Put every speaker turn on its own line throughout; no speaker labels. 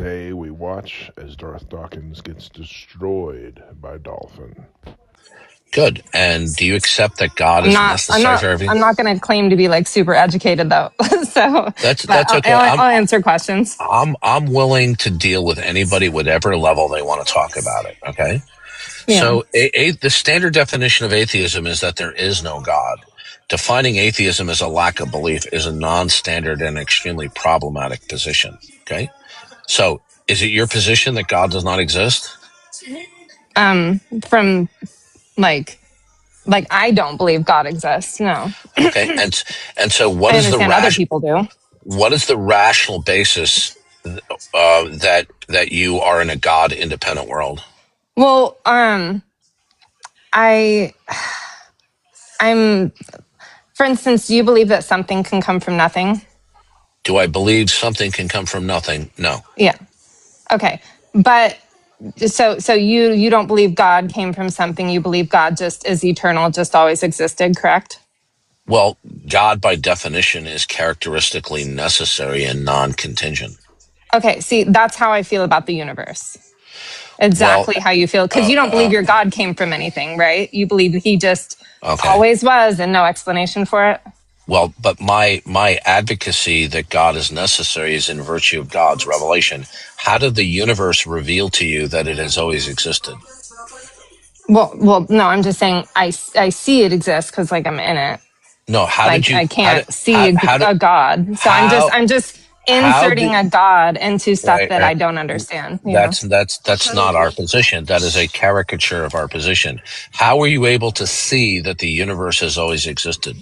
say we watch as Darth Dawkins gets destroyed by Dolphin.
Good. And do you accept that God
I'm
is
not. I'm
necessary
not.
for everything?
I'm not going to claim to be like super educated though. So,
That's
but
okay.
I'll answer questions.
I'm willing to deal with anybody, whatever level they want to talk about it. Okay.
Yeah.
So the standard definition of atheism is that there is no God. Defining atheism as a lack of belief is a non-standard and extremely problematic position. Okay. So is it your position that God does not exist?
From like I don't believe God exists. No.
Okay. And so
I understand other people do.
what is the rational basis that you are in a God independent world?
Well, I I'm for instance, do you believe that something can come from nothing?
Do I believe something can come from nothing? No.
Yeah. Okay. But so you don't believe God came from something. You believe God just is eternal, just always existed, correct?
Well, God by definition is characteristically necessary and non-contingent.
Okay, see, that's how I feel about the universe.
Well,
Exactly how you feel. Because you don't believe your God came from anything, right? You believe he just
okay.
always was and no explanation for it.
Well, but my advocacy that God is necessary is in virtue of God's revelation. How did the universe reveal to you that it has always existed?
Well, no, I'm just saying I see it exists because like I'm in it.
No, how
Like
did you?
I can't see
How
a God, so I'm just inserting a God into stuff that
right?
I don't understand. You know,
That's not our position. That is a caricature of our position. How were you able to see that the universe has always existed?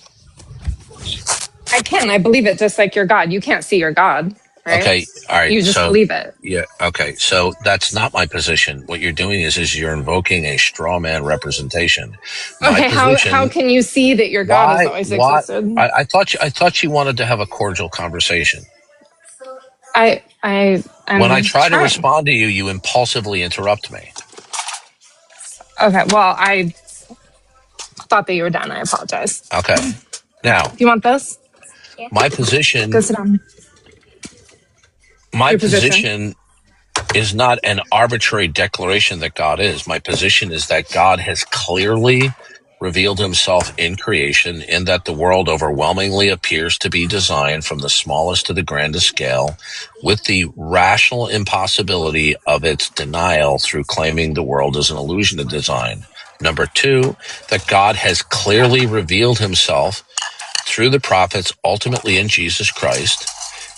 I can. I believe it just like your God. You can't see your God, right?
Okay, all right.
You just
So
believe it.
yeah, okay. So that's not my position. What you're doing is you're invoking a straw man representation. My
Okay, how
position.
can you see that your God has always
Why?
existed?
I thought you wanted to have a cordial conversation. When I
I'm
try to
trying.
respond to you, you impulsively interrupt me.
Okay, well, I thought that you were done. I apologize.
Okay. Now,
Do you want this?
my
Go
position,
sit down.
my
Your position.
position is not an arbitrary declaration that God is. My position is that God has clearly revealed himself in creation, in that the world overwhelmingly appears to be designed from the smallest to the grandest scale, with the rational impossibility of its denial through claiming the world is an illusion of design. Number two, that God has clearly revealed himself through the prophets, ultimately in Jesus Christ,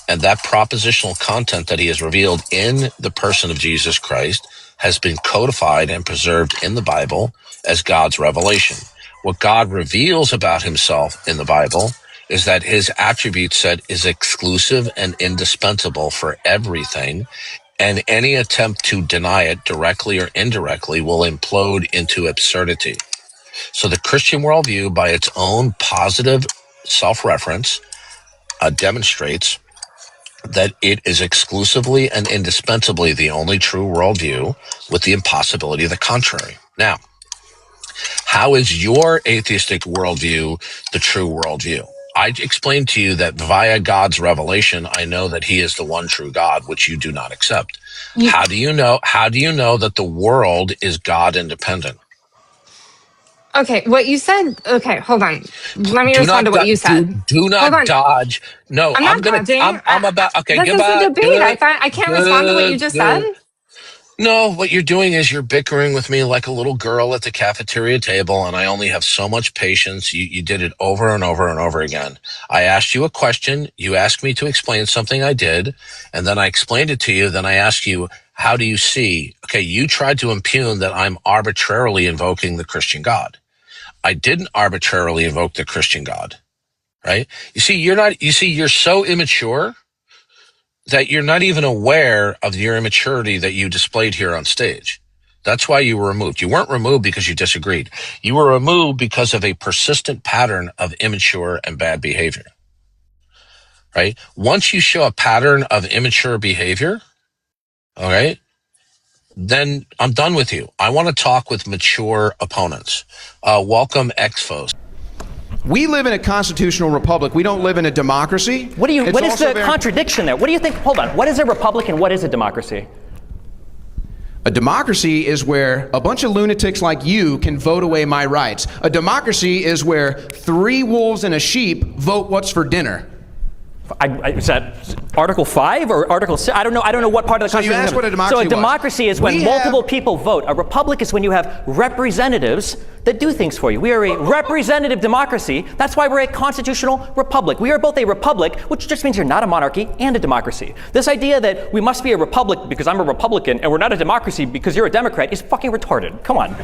and that propositional content that he has revealed in the person of Jesus Christ has been codified and preserved in the Bible as God's revelation. What God reveals about himself in the Bible is that his attribute set is exclusive and indispensable for everything, and any attempt to deny it directly or indirectly will implode into absurdity. So the Christian worldview, by its own positive self-reference, demonstrates that it is exclusively and indispensably the only true worldview, with the impossibility of the contrary. Now, how is your atheistic worldview the true worldview? I explained to you that via God's revelation, I know that he is the one true God, which you do not accept. How do you know that the world is God independent?
Okay, what you said. Okay, hold on. Let me respond to what you said.
Do
Hold
not
on.
dodge. No,
I'm not dodging.
I'm about, okay,
This is a
goodbye.
debate. I can't respond to what you just said.
No, what you're doing is you're bickering with me like a little girl at the cafeteria table, and I only have so much patience. You did it over and over and over again. I asked you a question. You asked me to explain something I did, and then I explained it to you. Then I asked you, how do you see? Okay, you tried to impugn that I'm arbitrarily invoking the Christian God. I didn't arbitrarily invoke the Christian God, right? You're so immature that you're not even aware of your immaturity that you displayed here on stage. That's why you were removed. You weren't removed because you disagreed. You were removed because of a persistent pattern of immature and bad behavior, right? Once you show a pattern of immature behavior, all right, then I'm done with you. I want to talk with mature opponents. Welcome, Exfos.
We live in a constitutional republic. We don't live in a democracy.
What is the contradiction there? What do you think? Hold on. What is a republic and what is a democracy?
A democracy is where a bunch of lunatics like you can vote away my rights. A democracy is where 3 wolves and a sheep vote what's for dinner.
Is that Article 5 or Article 6? I don't know what part of the Constitution.
So you asked what a democracy
was. So a democracy is when multiple people vote. A republic is when you have representatives that do things for you. We are a representative democracy. That's why we're a constitutional republic. We are both a republic, which just means you're not a monarchy, and a democracy. This idea that we must be a republic because I'm a Republican and we're not a democracy because you're a Democrat is fucking retarded. Come on.